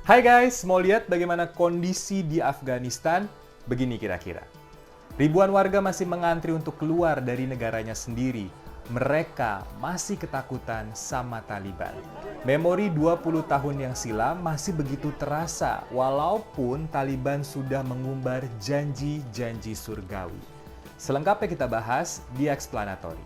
Hai guys, mau lihat bagaimana kondisi di Afghanistan? Begini kira-kira. Ribuan warga masih mengantri untuk keluar dari negaranya sendiri. Mereka masih ketakutan sama Taliban. Memori 20 tahun yang silam masih begitu terasa, walaupun Taliban sudah mengumbar janji-janji surgawi. Selengkapnya kita bahas di Explanatory.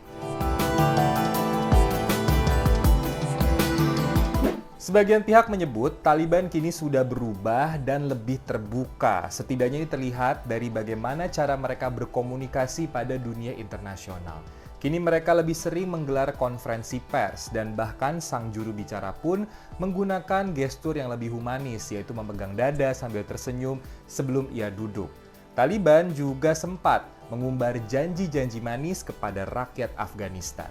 Sebagian pihak menyebut Taliban kini sudah berubah dan lebih terbuka. Setidaknya ini terlihat dari bagaimana cara mereka berkomunikasi pada dunia internasional. Kini mereka lebih sering menggelar konferensi pers dan bahkan sang juru bicara pun menggunakan gestur yang lebih humanis, yaitu memegang dada sambil tersenyum sebelum ia duduk. Taliban juga sempat mengumbar janji-janji manis kepada rakyat Afghanistan.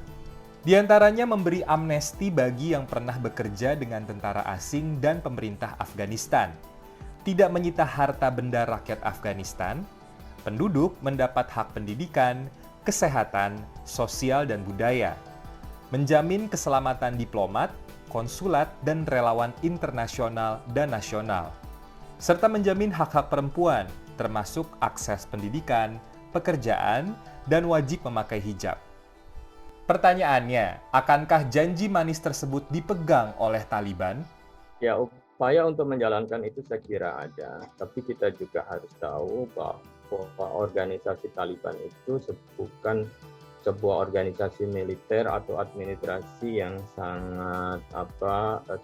Di antaranya memberi amnesti bagi yang pernah bekerja dengan tentara asing dan pemerintah Afghanistan, tidak menyita harta benda rakyat Afghanistan, penduduk mendapat hak pendidikan, kesehatan, sosial dan budaya, menjamin keselamatan diplomat, konsulat, dan relawan internasional dan nasional, serta menjamin hak-hak perempuan, termasuk akses pendidikan, pekerjaan, dan wajib memakai hijab. Pertanyaannya, akankah janji manis tersebut dipegang oleh Taliban? Ya, upaya untuk menjalankan itu saya kira ada, tapi kita juga harus tahu bahwa organisasi Taliban itu bukan sebuah organisasi militer atau administrasi yang sangat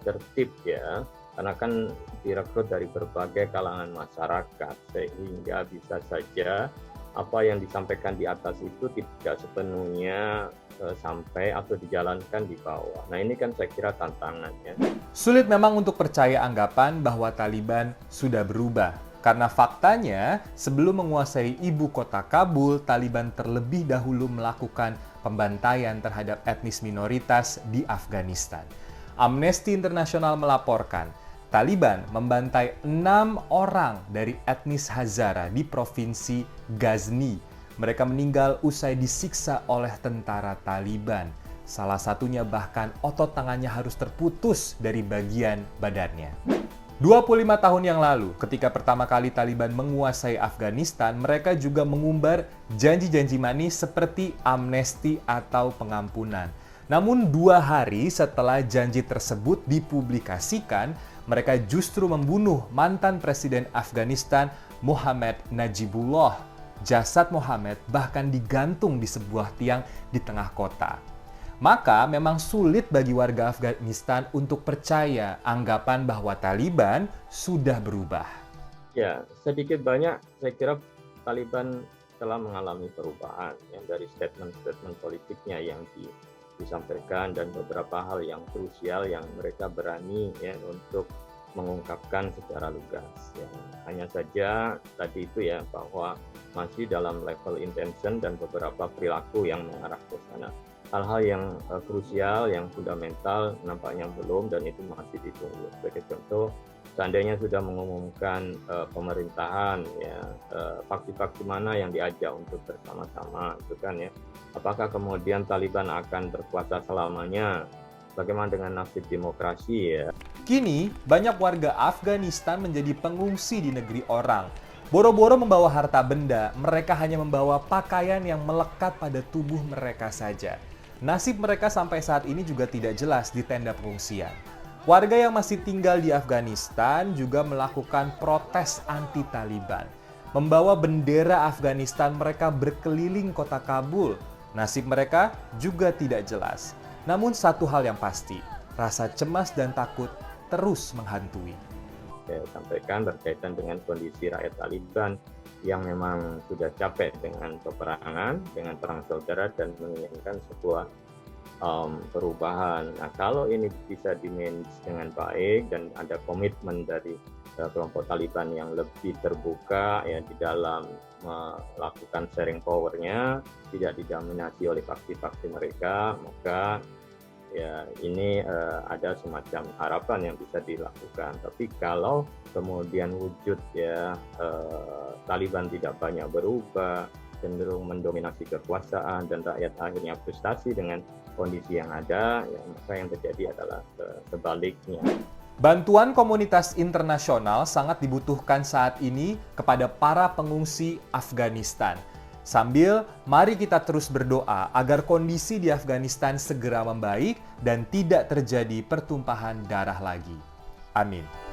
tertib ya, karena kan direkrut dari berbagai kalangan masyarakat, sehingga bisa saja apa yang disampaikan di atas itu tidak sepenuhnya sampai atau dijalankan di bawah. Nah, ini kan saya kira tantangannya. Sulit memang untuk percaya anggapan bahwa Taliban sudah berubah. Karena faktanya, sebelum menguasai ibu kota Kabul, Taliban terlebih dahulu melakukan pembantaian terhadap etnis minoritas di Afghanistan. Amnesty International melaporkan, Taliban membantai 6 orang dari etnis Hazara di provinsi Ghazni. Mereka meninggal usai disiksa oleh tentara Taliban. Salah satunya bahkan otot tangannya harus terputus dari bagian badannya. 25 tahun yang lalu, ketika pertama kali Taliban menguasai Afghanistan, mereka juga mengumbar janji-janji manis seperti amnesti atau pengampunan. Namun 2 hari setelah janji tersebut dipublikasikan, mereka justru membunuh mantan Presiden Afghanistan Muhammad Najibullah. Jasad Muhammad bahkan digantung di sebuah tiang di tengah kota. Maka memang sulit bagi warga Afghanistan untuk percaya anggapan bahwa Taliban sudah berubah. Ya, sedikit banyak saya kira Taliban telah mengalami perubahan yang dari statement-statement politiknya yang disampaikan dan beberapa hal yang krusial yang mereka berani ya untuk mengungkapkan secara lugas. Ya. Hanya saja tadi itu ya bahwa masih dalam level intention dan beberapa perilaku yang mengarah ke sana. Hal-hal yang krusial, yang fundamental nampaknya belum dan itu masih ditunggu. Sebagai contoh, seandainya sudah mengumumkan pemerintahan, ya faksi-faksi mana yang diajak untuk bersama-sama, itu kan ya. Apakah kemudian Taliban akan berkuasa selamanya? Bagaimana dengan nasib demokrasi ya? Kini, banyak warga Afghanistan menjadi pengungsi di negeri orang. Boro-boro membawa harta benda, mereka hanya membawa pakaian yang melekat pada tubuh mereka saja. Nasib mereka sampai saat ini juga tidak jelas di tenda pengungsian. Warga yang masih tinggal di Afghanistan juga melakukan protes anti-Taliban. Membawa bendera Afghanistan, mereka berkeliling kota Kabul. Nasib mereka juga tidak jelas. Namun satu hal yang pasti, rasa cemas dan takut terus menghantui. Saya sampaikan berkaitan dengan kondisi rakyat Taliban yang memang sudah capek dengan peperangan, dengan perang saudara dan menginginkan sebuah perubahan. Nah, kalau ini bisa dimanage dengan baik dan ada komitmen dari kelompok Taliban yang lebih terbuka ya di dalam melakukan sharing power-nya, tidak didominasi oleh faksi-faksi mereka, maka ya ini ada semacam harapan yang bisa dilakukan. Tapi kalau kemudian wujud ya Taliban tidak banyak berubah, cenderung mendominasi kekuasaan dan rakyat akhirnya frustasi dengan kondisi yang ada, ya, maka yang terjadi adalah sebaliknya. Bantuan komunitas internasional sangat dibutuhkan saat ini kepada para pengungsi Afghanistan. Sambil, mari kita terus berdoa agar kondisi di Afghanistan segera membaik dan tidak terjadi pertumpahan darah lagi. Amin.